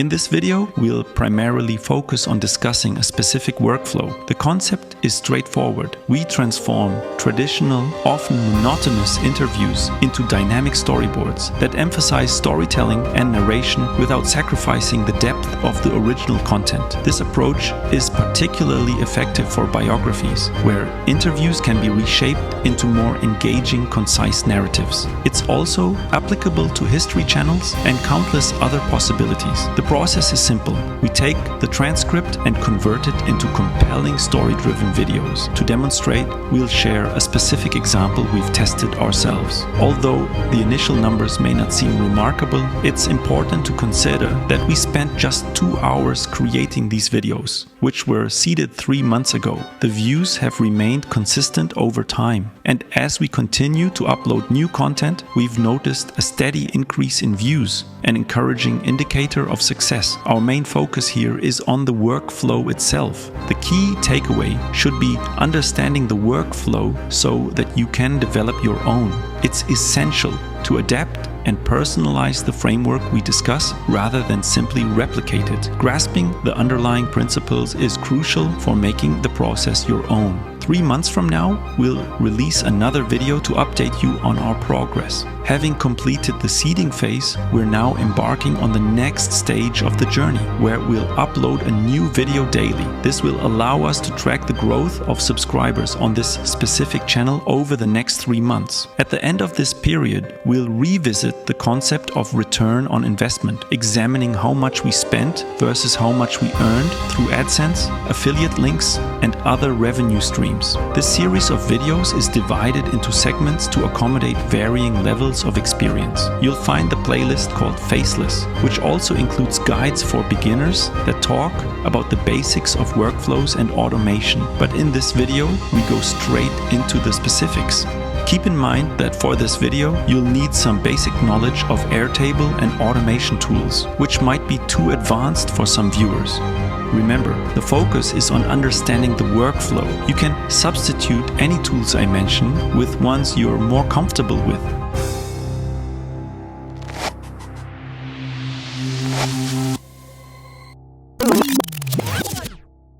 In this video, we'll primarily focus on discussing a specific workflow. The concept is straightforward. We transform traditional, often monotonous interviews into dynamic storyboards that emphasize storytelling and narration without sacrificing the depth of the original content. This approach is particularly effective for biographies, where interviews can be reshaped into more engaging, concise narratives. It's also applicable to history channels and countless other possibilities. The process is simple. We take the transcript and convert it into compelling story-driven videos. To demonstrate, we'll share a specific example we've tested ourselves. Although the initial numbers may not seem remarkable, it's important to consider that we spent just 2 hours creating these videos, which were seeded 3 months ago. The views have remained consistent over time, and as we continue to upload new content, we've noticed a steady increase in views, an encouraging indicator of success. Our main focus here is on the workflow itself. The key takeaway should be understanding the workflow so that you can develop your own. It's essential to adapt and personalize the framework we discuss rather than simply replicate it. Grasping the underlying principles is crucial for making the process your own. 3 months from now, we'll release another video to update you on our progress. Having completed the seeding phase, we're now embarking on the next stage of the journey, where we'll upload a new video daily. This will allow us to track the growth of subscribers on this specific channel over the next 3 months. At the end of this period, we'll revisit the concept of return on investment, examining how much we spent versus how much we earned through AdSense, affiliate links, and other revenue streams. This series of videos is divided into segments to accommodate varying levels of experience. You'll find the playlist called Faceless, which also includes guides for beginners that talk about the basics of workflows and automation. But in this video, we go straight into the specifics. Keep in mind that for this video, you'll need some basic knowledge of Airtable and automation tools, which might be too advanced for some viewers. Remember, the focus is on understanding the workflow. You can substitute any tools I mention with ones you're more comfortable with.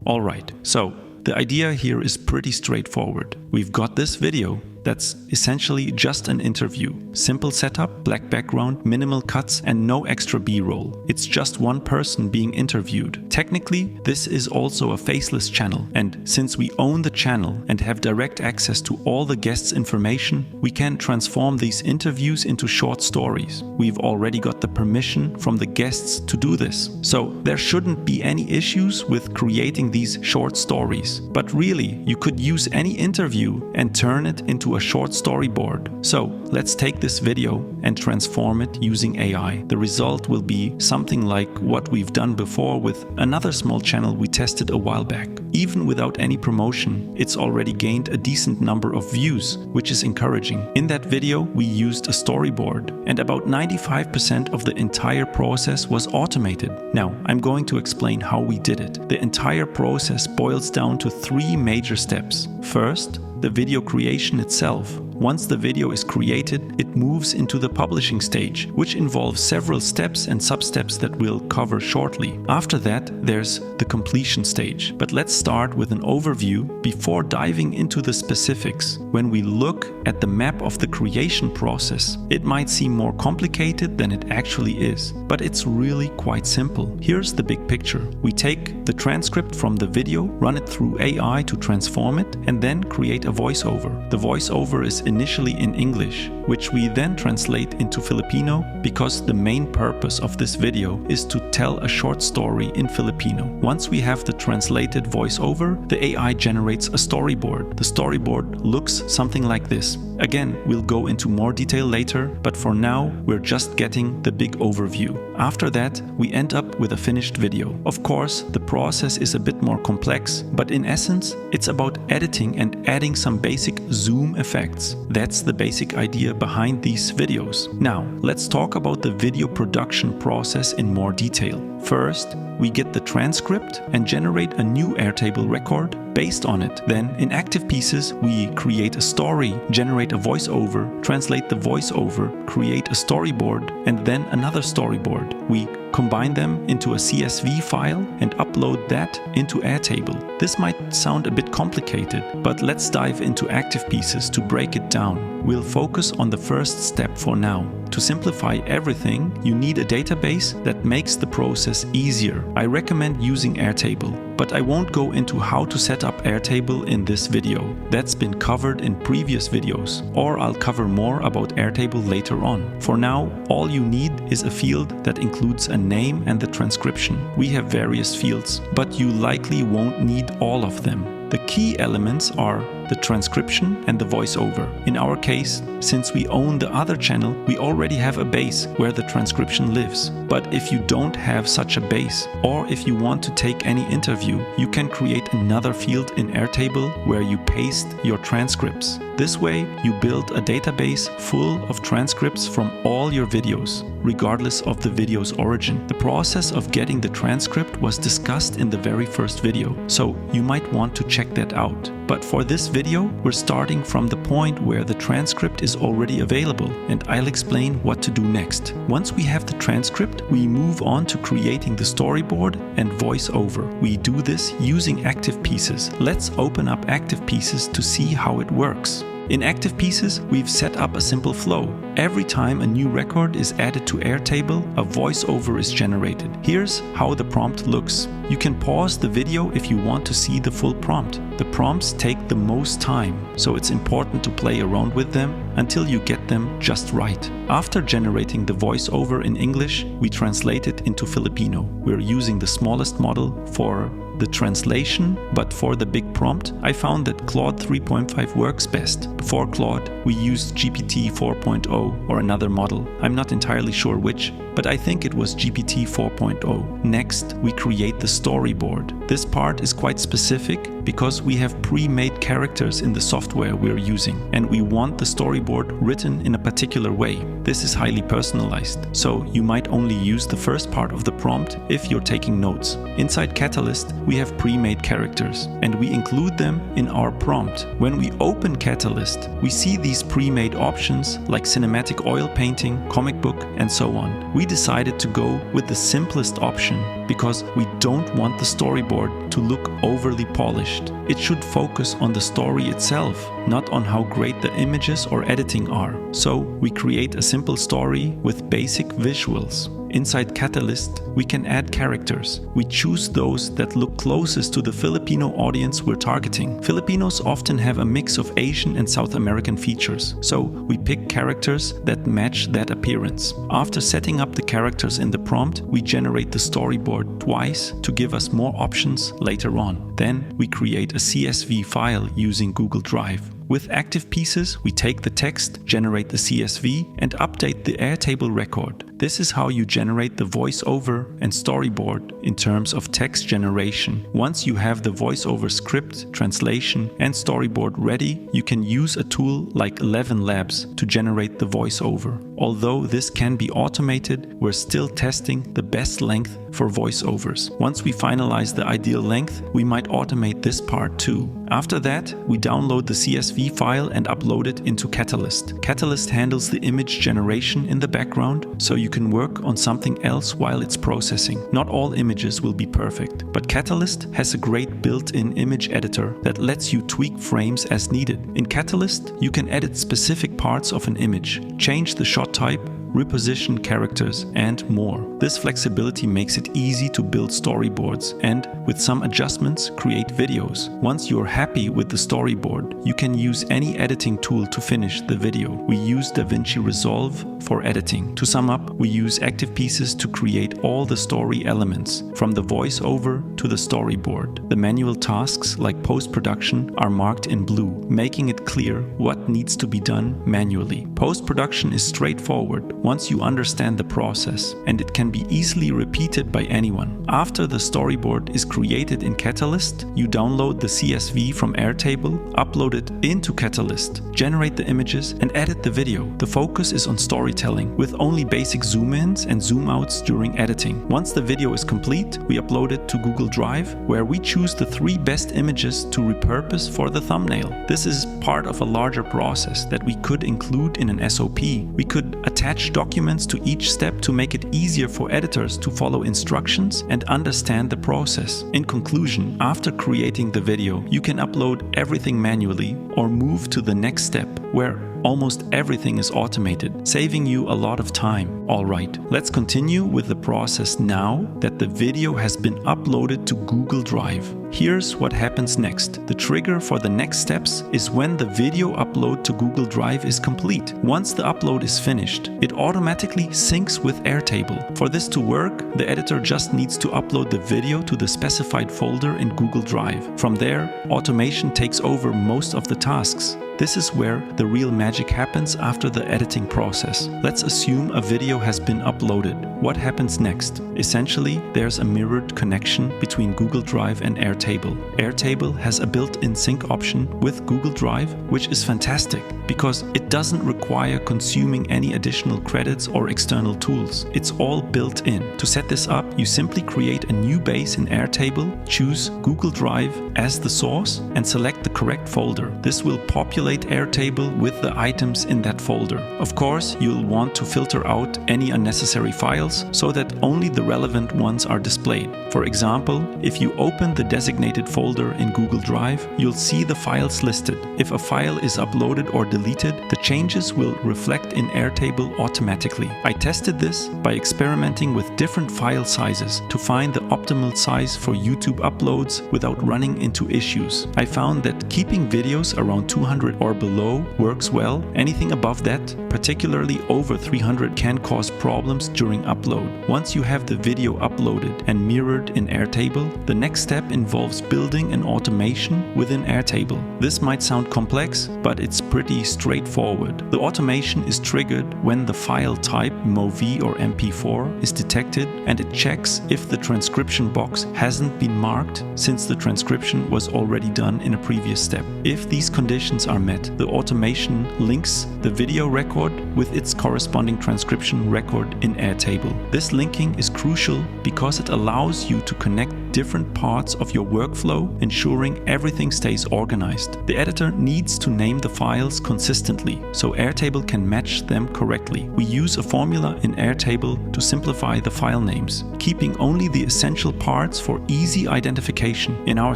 Alright, so the idea here is pretty straightforward. We've got this video that's essentially just an interview. Simple setup, black background, minimal cuts, and no extra B-roll. It's just one person being interviewed. Technically, this is also a faceless channel, and since we own the channel and have direct access to all the guests' information, we can transform these interviews into short stories. We've already got the permission from the guests to do this, so there shouldn't be any issues with creating these short stories. But really, you could use any interview and turn it into a short storyboard. So let's take this video and transform it using AI. The result will be something like what we've done before with another small channel we tested a while back. Even without any promotion, it's already gained a decent number of views, which is encouraging. In that video, we used a storyboard, and about 95% of the entire process was automated. Now, I'm going to explain how we did it. The entire process boils down to 3 major steps. First, the video creation itself. Once the video is created, it moves into the publishing stage, which involves several steps and sub-steps that we'll cover shortly. After that, there's the completion stage. But let's start with an overview before diving into the specifics. When we look at the map of the creation process, it might seem more complicated than it actually is, but it's really quite simple. Here's the big picture. We take the transcript from the video, run it through AI to transform it, and then create a voiceover. The voiceover is initially in English, which we then translate into Filipino because the main purpose of this video is to tell a short story in Filipino. Once we have the translated voiceover, the AI generates a storyboard. The storyboard looks something like this. Again, we'll go into more detail later, but for now, we're just getting the big overview. After that, we end up with a finished video. Of course, the process is a bit more complex, but in essence, it's about editing and adding some basic zoom effects. That's the basic idea behind these videos. Now, let's talk about the video production process in more detail. First, we get the transcript and generate a new Airtable record based on it. Then, in Active Pieces, we create a story, generate a voiceover, translate the voiceover, create a storyboard, and then another storyboard. We combine them into a CSV file and upload that into Airtable. This might sound a bit complicated, but let's dive into Active Pieces to break it down. We'll focus on the first step for now. To simplify everything, you need a database that makes the process easier. I recommend using Airtable, but I won't go into how to set up Airtable in this video. That's been covered in previous videos, or I'll cover more about Airtable later on. For now, all you need is a field that includes a name and the transcription. We have various fields, but you likely won't need all of them. The key elements are the transcription and the voiceover. In our case, since we own the other channel, we already have a base where the transcription lives. But if you don't have such a base, or if you want to take any interview, you can create another field in Airtable where you paste your transcripts. This way, you build a database full of transcripts from all your videos, regardless of the video's origin. The process of getting the transcript was discussed in the very first video, so you might want to check that out. But for this video, we're starting from the point where the transcript is already available, and I'll explain what to do next. Once we have the transcript, we move on to creating the storyboard and voiceover. We do this using Active Pieces. Let's open up Active Pieces to see how it works. In Active Pieces, we've set up a simple flow. Every time a new record is added to Airtable, a voiceover is generated. Here's how the prompt looks. You can pause the video if you want to see the full prompt. The prompts take the most time, so it's important to play around with them until you get them just right. After generating the voiceover in English, we translate it into Filipino. We're using the smallest model for the translation, but for the big prompt, I found that Claude 3.5 works best. Before Claude, we used GPT 4.0 or another model. I'm not entirely sure which, but I think it was GPT 4.0. Next, we create the storyboard. This part is quite specific because we have pre-made characters in the software we're using, and we want the storyboard written in a particular way. This is highly personalized, so you might only use the first part of the prompt if you're taking notes. Inside Catalyst, we have pre-made characters, and we include them in our prompt. When we open Catalyst, we see these pre-made options like cinematic oil painting, comic book, and so on. We decided to go with the simplest option because we don't want the storyboard to look overly polished. It should focus on the story itself, not on how great the images or editing are. So we create a simple story with basic visuals. Inside Catalyst, we can add characters. We choose those that look closest to the Filipino audience we're targeting. Filipinos often have a mix of Asian and South American features, so we pick characters that match that appearance. After setting up the characters in the prompt, we generate the storyboard twice to give us more options later on. Then we create a CSV file using Google Drive. With Active Pieces, we take the text, generate the CSV, and update the Airtable record. This is how you generate the voiceover and storyboard in terms of text generation. Once you have the voiceover script, translation, and storyboard ready, you can use a tool like ElevenLabs to generate the voiceover. Although this can be automated, we're still testing the best length for voiceovers. Once we finalize the ideal length, we might automate this part too. After that, we download the CSV file and upload it into Catalyst. Catalyst handles the image generation in the background, so you can work on something else while it's processing. Not all images will be perfect, but Catalyst has a great built-in image editor that lets you tweak frames as needed. In Catalyst, you can edit specific parts of an image, change the shot type, reposition characters, and more. This flexibility makes it easy to build storyboards and, with some adjustments, create videos. Once you're happy with the storyboard, you can use any editing tool to finish the video. We use DaVinci Resolve for editing. To sum up, we use Active Pieces to create all the story elements, from the voiceover to the storyboard. The manual tasks like post-production are marked in blue, making it clear what needs to be done manually. Post-production is straightforward once you understand the process, and it can be easily repeated by anyone. After the storyboard is created in Catalyst, you download the CSV from Airtable, upload it into Catalyst, generate the images, and edit the video. The focus is on storytelling, with only basic zoom-ins and zoom-outs during editing. Once the video is complete, we upload it to Google Drive, where we choose the 3 best images to repurpose for the thumbnail. This is part of a larger process that we could include in an SOP. We could attach attach documents to each step to make it easier for editors to follow instructions and understand the process. In conclusion, after creating the video, you can upload everything manually or move to the next step where almost everything is automated, saving you a lot of time. Alright, let's continue with the process now that the video has been uploaded to Google Drive. Here's what happens next. The trigger for the next steps is when the video upload to Google Drive is complete. Once the upload is finished, it automatically syncs with Airtable. For this to work, the editor just needs to upload the video to the specified folder in Google Drive. From there, automation takes over most of the tasks. This is where the real magic happens after the editing process. Let's assume a video has been uploaded. What happens next? Essentially, there's a mirrored connection between Google Drive and Airtable. Airtable has a built-in sync option with Google Drive, which is fantastic because it doesn't require consuming any additional credits or external tools. It's all built in. To set this up, you simply create a new base in Airtable, choose Google Drive as the source, and select the correct folder. This will populate Airtable with the items in that folder. Of course, you'll want to filter out any unnecessary files so that only the relevant ones are displayed. For example, if you open the designated folder in Google Drive, you'll see the files listed. If a file is uploaded or deleted, the changes will reflect in Airtable automatically. I tested this by experimenting with different file sizes to find the optimal size for YouTube uploads without running into issues. I found that keeping videos around 200 or below works well. Anything above that, particularly over 300, can cause problems during upload. Once you have the video uploaded and mirrored in Airtable, the next step involves building an automation within Airtable. This might sound complex, but it's pretty straightforward. The automation is triggered when the file type MOV or MP4 is detected, and it checks if the transcription box hasn't been marked since the transcription was already done in a previous step. If these conditions are met, the automation links the video record with its corresponding transcription record in Airtable. This linking is crucial because it allows you to connect different parts of your workflow, ensuring everything stays organized. The editor needs to name the files consistently so Airtable can match them correctly. We use a formula in Airtable to simplify the file names, keeping only the essential parts for easy identification. In our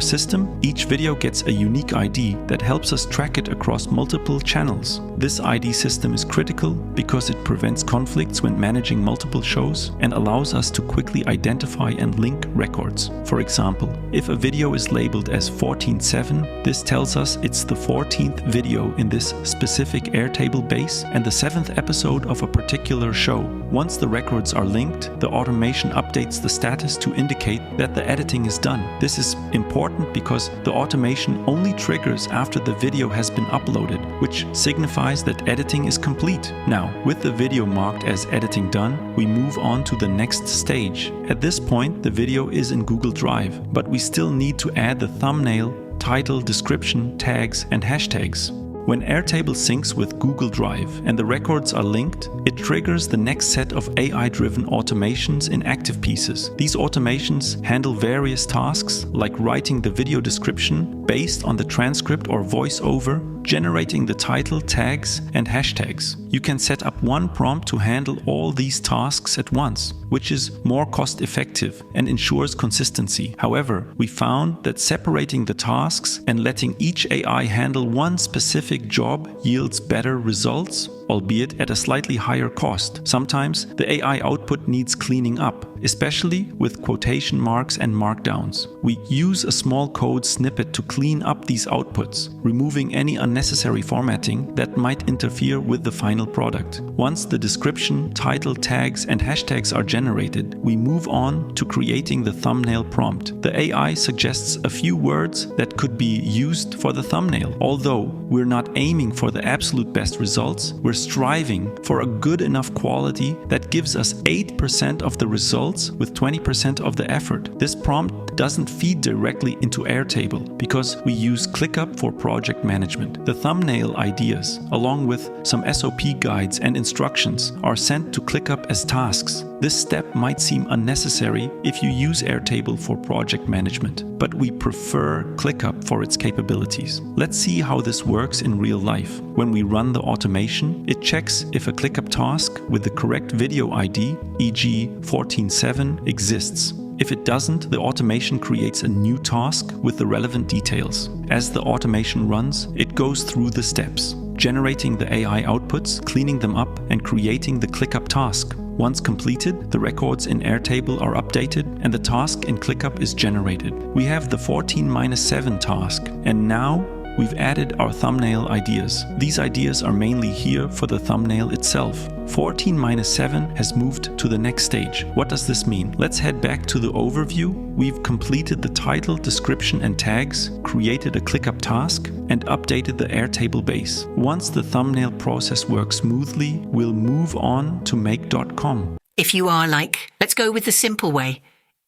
system, each video gets a unique ID that helps us track it across multiple channels. This ID system is critical because it prevents conflicts when managing multiple shows and allows us to quickly identify and link records. For example, if a video is labeled as 14.7, this tells us it's the 14th video in this specific Airtable base and the 7th episode of a particular show. Once the records are linked, the automation updates the status to indicate that the editing is done. This is important because the automation only triggers after the video has been uploaded, which signifies that editing is complete. Now, with the video marked as editing done, we move on to the next stage. At this point, the video is in Google Drive, but we still need to add the thumbnail, title, description, tags, and hashtags. When Airtable syncs with Google Drive and the records are linked, it triggers the next set of AI-driven automations in Active Pieces. These automations handle various tasks like writing the video description based on the transcript or voiceover, generating the title, tags, and hashtags. You can set up one prompt to handle all these tasks at once, which is more cost-effective and ensures consistency. However, we found that separating the tasks and letting each AI handle one specific job yields better results, albeit at a slightly higher cost. Sometimes the AI output needs cleaning up, especially with quotation marks and markdowns. We use a small code snippet to clean up these outputs, removing any unnecessary formatting that might interfere with the final product. Once the description, title, tags, and hashtags are generated, we move on to creating the thumbnail prompt. The AI suggests a few words that could be used for the thumbnail. Although we're not aiming for the absolute best results, we're striving for a good enough quality that gives us 8% of the results with 20% of the effort. This prompt doesn't feed directly into Airtable because we use ClickUp for project management. The thumbnail ideas, along with some SOP guides and instructions, are sent to ClickUp as tasks. This step might seem unnecessary if you use Airtable for project management, but we prefer ClickUp for its capabilities. Let's see how this works in real life. When we run the automation, It checks if a ClickUp task with the correct video ID, e.g. 14.7, exists. If it doesn't, the automation creates a new task with the relevant details. As the automation runs, it goes through the steps, generating the AI outputs, cleaning them up, and creating the ClickUp task. Once completed, the records in Airtable are updated and the task in ClickUp is generated. We have the 14-7 task, and now we've added our thumbnail ideas. These ideas are mainly here for the thumbnail itself. 14-7 has moved to the next stage. What does this mean? Let's head back to the overview. We've completed the title, description and tags, created a ClickUp task, and updated the Airtable base. Once the thumbnail process works smoothly, we'll move on to make.com. If you are like, let's go with the simple way.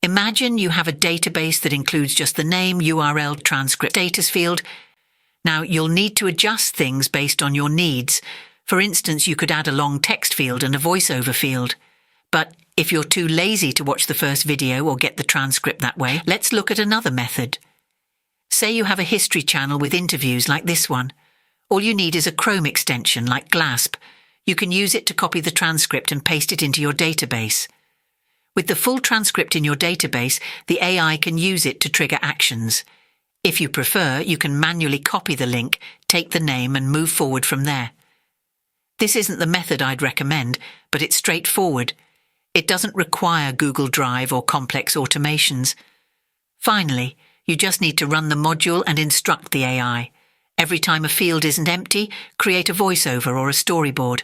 Imagine you have a database that includes just the name, URL, transcript, status field. Now, you'll need to adjust things based on your needs. For instance, you could add a long text field and a voiceover field. But if you're too lazy to watch the first video or get the transcript that way, let's look at another method. Say you have a history channel with interviews like this one. All you need is a Chrome extension like GLASP. You can use it to copy the transcript and paste it into your database. With the full transcript in your database, the AI can use it to trigger actions. If you prefer, you can manually copy the link, take the name and move forward from there. This isn't the method I'd recommend, but it's straightforward. It doesn't require Google Drive or complex automations. Finally, you just need to run the module and instruct the AI. Every time a field isn't empty, create a voiceover or a storyboard.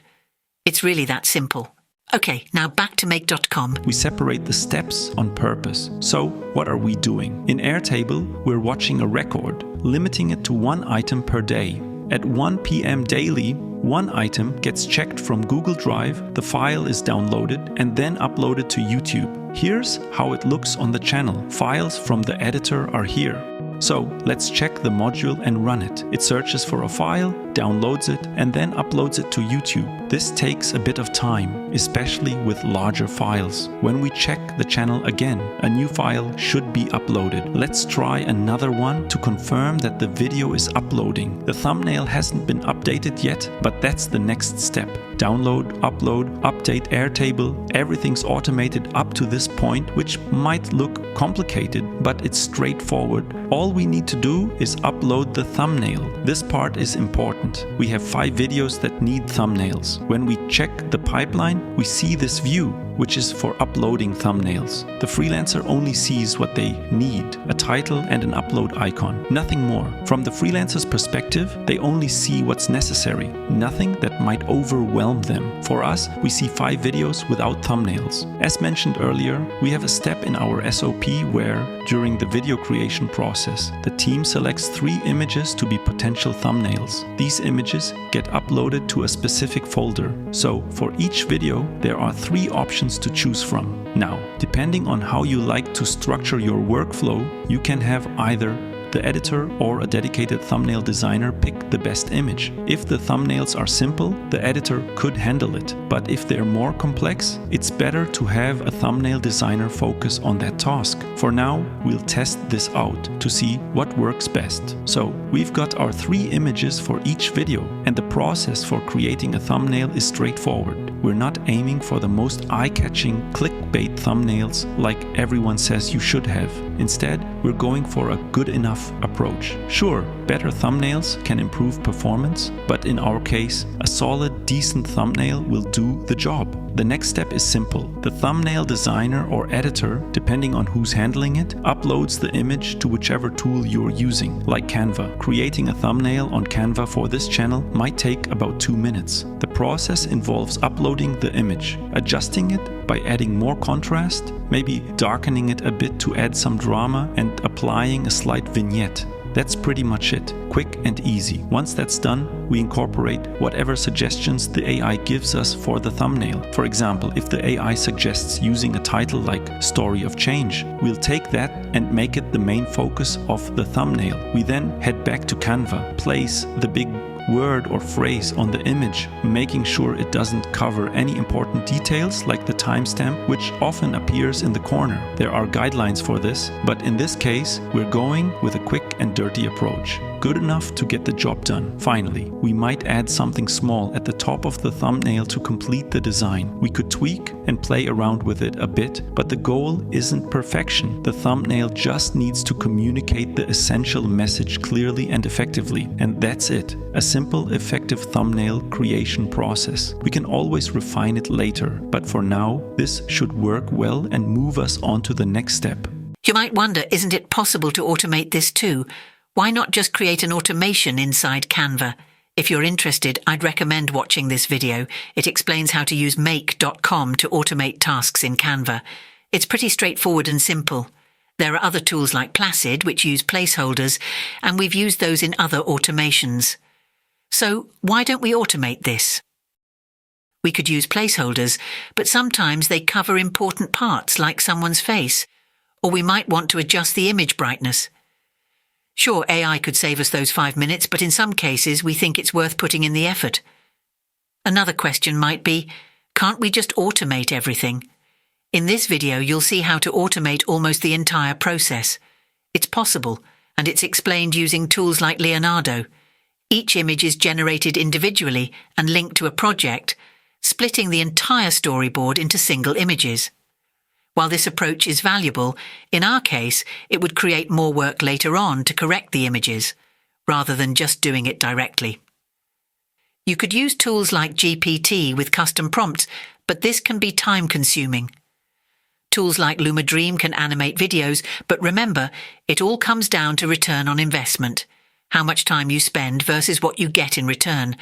It's really that simple. Okay, now back to make.com. We separate the steps on purpose. So, what are we doing? In Airtable, we're watching a record, limiting it to one item per day. At 1 p.m. daily, one item gets checked from Google Drive, the file is downloaded and then uploaded to YouTube. Here's how it looks on the channel. Files from the editor are here. So let's check the module and run it. It searches for a file, downloads it, and then uploads it to YouTube. This takes a bit of time, especially with larger files. When we check the channel again, a new file should be uploaded. Let's try another one to confirm that the video is uploading. The thumbnail hasn't been updated yet, but that's the next step. Download, upload, update Airtable. Everything's automated up to this point, which might look complicated, but it's straightforward. All we need to do is upload the thumbnail. This part is important. We have 5 videos that need thumbnails. When we check the pipeline, we see this view, which is for uploading thumbnails. The freelancer only sees what they need, a title and an upload icon, nothing more. From the freelancer's perspective, they only see what's necessary, nothing that might overwhelm them. For us, we see 5 videos without thumbnails. As mentioned earlier, we have a step in our SOP where, during the video creation process, the team selects 3 images to be potential thumbnails. These images get uploaded to a specific folder. So, for each video, there are 3 options to choose from. Now, depending on how you like to structure your workflow, you can have either the editor or a dedicated thumbnail designer pick the best image. If the thumbnails are simple, the editor could handle it. But if they're more complex, it's better to have a thumbnail designer focus on that task. For now, we'll test this out to see what works best. So, we've got our 3 images for each video, and the process for creating a thumbnail is straightforward. We're not aiming for the most eye-catching clickbait thumbnails like everyone says you should have. Instead, we're going for a good enough approach. Sure, better thumbnails can improve performance, but in our case, a solid, decent thumbnail will do the job. The next step is simple. The thumbnail designer or editor, depending on who's handling it, uploads the image to whichever tool you're using, like Canva. Creating a thumbnail on Canva for this channel might take about 2 minutes. The process involves uploading the image, adjusting it by adding more contrast, maybe darkening it a bit to add some drama, and applying a slight vignette. That's pretty much it. Quick and easy. Once that's done, we incorporate whatever suggestions the AI gives us for the thumbnail. For example, if the AI suggests using a title like Story of Change, we'll take that and make it the main focus of the thumbnail. We then head back to Canva, place the big word or phrase on the image, making sure it doesn't cover any important details like the timestamp, which often appears in the corner. There are guidelines for this, but in this case, we're going with a quick quick and dirty approach. Good enough to get the job done. Finally, we might add something small at the top of the thumbnail to complete the design. We could tweak and play around with it a bit, but the goal isn't perfection. The thumbnail just needs to communicate the essential message clearly and effectively, and that's it. A simple, effective thumbnail creation process. We can always refine it later, but for now, this should work well and move us on to the next step. You might wonder, isn't it possible to automate this too? Why not just create an automation inside Canva? If you're interested, I'd recommend watching this video. It explains how to use make.com to automate tasks in Canva. It's pretty straightforward and simple. There are other tools like Placid, which use placeholders, and we've used those in other automations. So why don't we automate this? We could use placeholders, but sometimes they cover important parts like someone's face, or we might want to adjust the image brightness. Sure, AI could save us those 5 minutes, but in some cases we think it's worth putting in the effort. Another question might be, can't we just automate everything? In this video, you'll see how to automate almost the entire process. It's possible, and it's explained using tools like Leonardo. Each image is generated individually and linked to a project, splitting the entire storyboard into single images. While this approach is valuable, in our case, it would create more work later on to correct the images, rather than just doing it directly. You could use tools like GPT with custom prompts, but this can be time-consuming. Tools like LumaDream can animate videos, but remember, it all comes down to return on investment, how much time you spend versus what you get in return.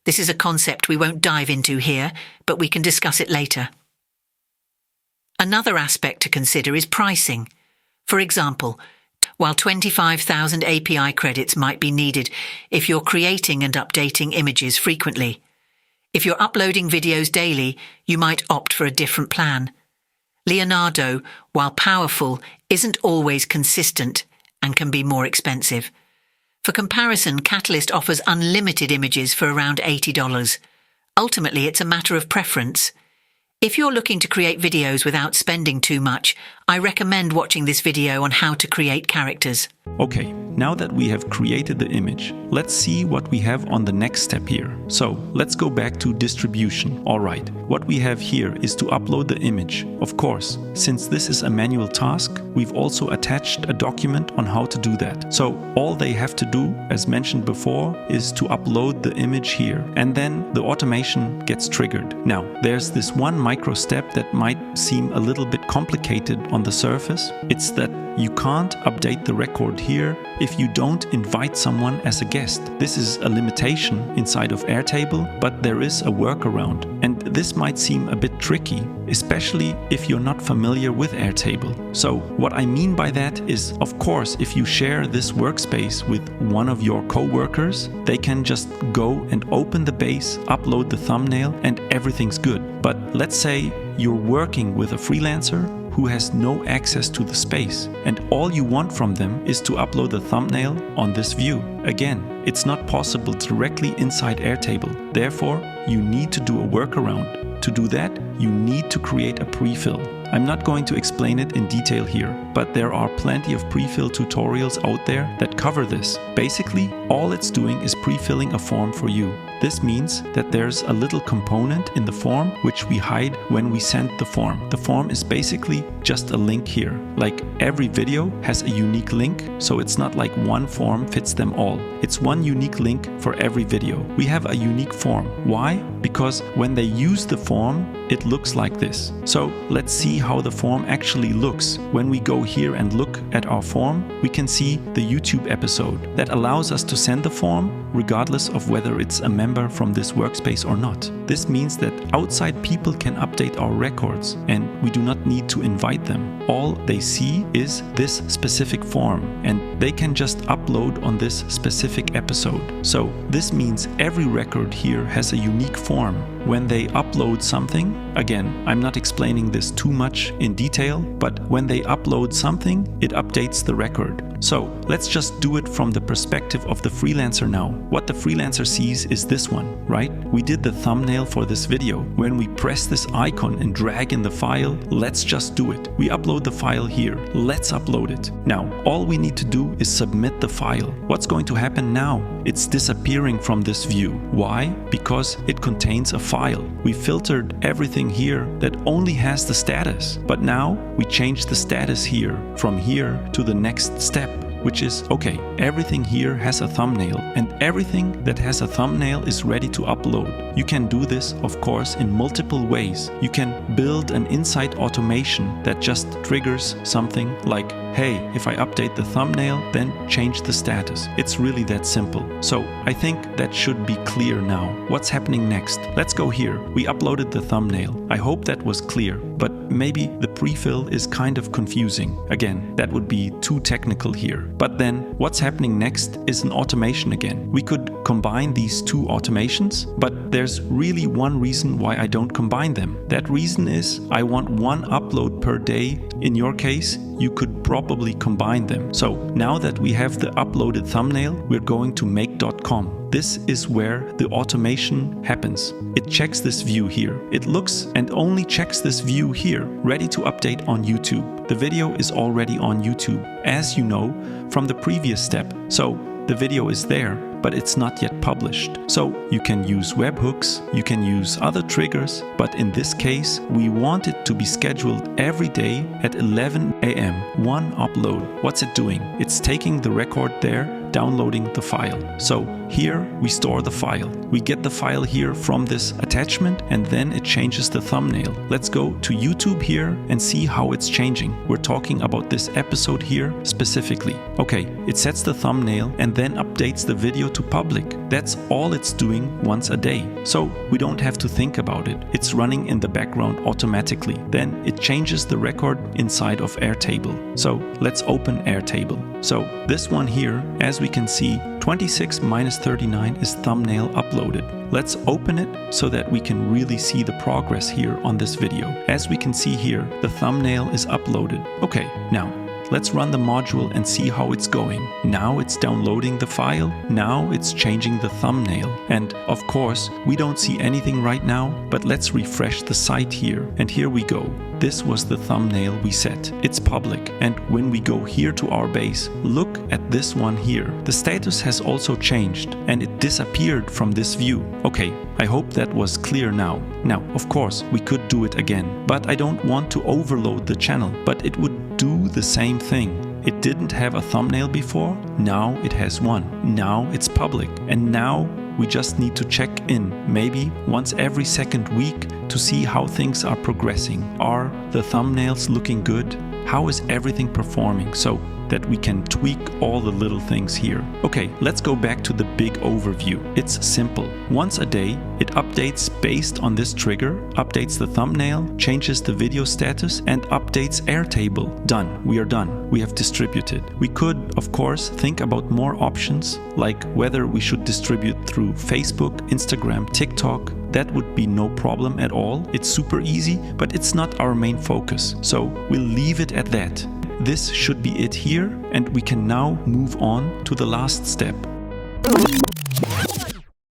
This is a concept we won't dive into here, but we can discuss it later. Another aspect to consider is pricing. For example, while 25,000 API credits might be needed if you're creating and updating images frequently. If you're uploading videos daily, you might opt for a different plan. Leonardo, while powerful, isn't always consistent and can be more expensive. For comparison, Catalyst offers unlimited images for around $80. Ultimately, it's a matter of preference. If you're looking to create videos without spending too much, I recommend watching this video on how to create characters. Okay, now that we have created the image, let's see what we have on the next step here. So let's go back to distribution. Alright, what we have here is to upload the image. Of course, since this is a manual task, we've also attached a document on how to do that. So all they have to do, as mentioned before, is to upload the image here, and then the automation gets triggered. Now, there's this one micro step that might seem a little bit complicated on the surface. It's that you can't update the record here if you don't invite someone as a guest. This is a limitation inside of Airtable, but there is a workaround. And this might seem a bit tricky, especially if you're not familiar with Airtable. So what I mean by that is, of course, if you share this workspace with one of your co-workers, they can just go and open the base, upload the thumbnail, and everything's good. But let's say you're working with a freelancer who has no access to the space, and all you want from them is to upload the thumbnail on this view. Again, it's not possible directly inside Airtable. Therefore, you need to do a workaround. To do that, you need to create a prefill. I'm not going to explain it in detail here, but there are plenty of prefill tutorials out there that cover this. Basically, all it's doing is prefilling a form for you. This means that there's a little component in the form which we hide when we send the form. The form is basically just a link here. Like every video has a unique link, so it's not like one form fits them all. It's one unique link for every video. We have a unique form. Why? Because when they use the form, it looks like this. So let's see how the form actually looks. When we go here and look at our form, we can see the YouTube episode that allows us to send the form regardless of whether it's a member from this workspace or not. This means that outside people can update our records and we do not need to invite them. All they see is this specific form and they can just upload on this specific episode. So this means every record here has a unique form. when they upload something, again, I'm not explaining this too much in detail, but when they upload something, it updates the record. So let's just do it from the perspective of the freelancer now. What the freelancer sees is this one, right? We did the thumbnail for this video. When we press this icon and drag in the file, let's just do it. We upload the file here. Let's upload it. Now, all we need to do is submit the file. What's going to happen now? It's disappearing from this view. Why? Because it contains a file. We filtered everything here that only has the status. But now we change the status here, from here to the next step, which is, okay, everything here has a thumbnail, and everything that has a thumbnail is ready to upload. You can do this, of course, in multiple ways. You can build an inside automation that just triggers something like, hey, if I update the thumbnail, then change the status. It's really that simple. So I think that should be clear now. What's happening next? Let's go here. We uploaded the thumbnail. I hope that was clear, but maybe the pre-fill is kind of confusing. Again, that would be too technical here. But then what's happening next is an automation again. We could combine these two automations, but there's really one reason why I don't combine them. That reason is I want one upload per day. In your case, you could probably combine them. So now that we have the uploaded thumbnail, we're going to make.com. This is where the automation happens. It checks this view here. It looks and only checks this view here, ready to update on YouTube. The video is already on YouTube, as you know from the previous step. So the video is there, but it's not yet published. So you can use webhooks, you can use other triggers, but in this case, we want it to be scheduled every day at 11 a.m. One upload. What's it doing? It's taking the record there, downloading the file. So here we store the file. We get the file here from this attachment, and then it changes the thumbnail. Let's go to YouTube here and see how it's changing. We're talking about this episode here specifically. Okay, it sets the thumbnail and then updates the video to public. That's all it's doing once a day. So we don't have to think about it. It's running in the background automatically. Then it changes the record inside of Airtable. So let's open Airtable. So this one here, as we can see, 26 minus 39 is thumbnail uploaded. Let's open it so that we can really see the progress here on this video. As we can see here, the thumbnail is uploaded. Okay, now let's run the module and see how it's going. Now it's downloading the file. Now it's changing the thumbnail. And of course, we don't see anything right now, but let's refresh the site here. And here we go. This was the thumbnail we set. It's public. And when we go here to our base, look at this one here. The status has also changed and it disappeared from this view. Okay, I hope that was clear now. Now, of course, we could do it again, but I don't want to overload the channel, but it would do the same thing. It didn't have a thumbnail before, now it has one. Now it's public, and now we just need to check in, maybe once every second week, to see how things are progressing. Are the thumbnails looking good? How is everything performing? So that we can tweak all the little things here. Okay, let's go back to the big overview. It's simple. Once a day, it updates based on this trigger, updates the thumbnail, changes the video status, and updates Airtable. Done. We are done. We have distributed. We could, of course, think about more options, like whether we should distribute through Facebook, Instagram, TikTok. That would be no problem at all. It's super easy, but it's not our main focus. So we'll leave it at that. This should be it here, and we can now move on to the last step.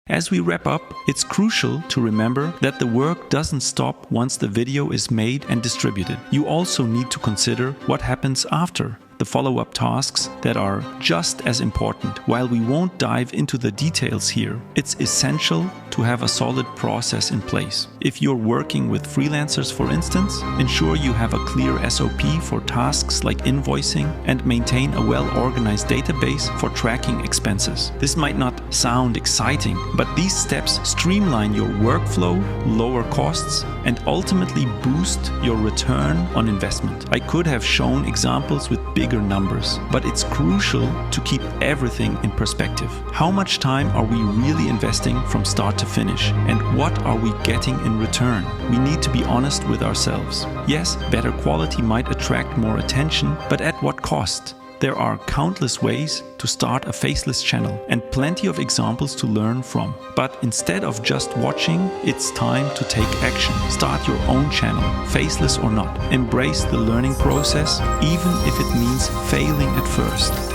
As we wrap up, it's crucial to remember that the work doesn't stop once the video is made and distributed. You also need to consider what happens after. The follow-up tasks that are just as important. While we won't dive into the details here, it's essential to have a solid process in place. If you're working with freelancers, for instance, ensure you have a clear SOP for tasks like invoicing and maintain a well-organized database for tracking expenses. This might not sound exciting, but these steps streamline your workflow, lower costs, and ultimately boost your return on investment. I could have shown examples with bigger numbers, but it's crucial to keep everything in perspective. How much time are we really investing from start to finish, and what are we getting in return? We need to be honest with ourselves. Yes, better quality might attract more attention, but at what cost? There are countless ways to start a Faceless channel and plenty of examples to learn from. But instead of just watching, it's time to take action. Start your own channel, Faceless or not. Embrace the learning process, even if it means failing at first.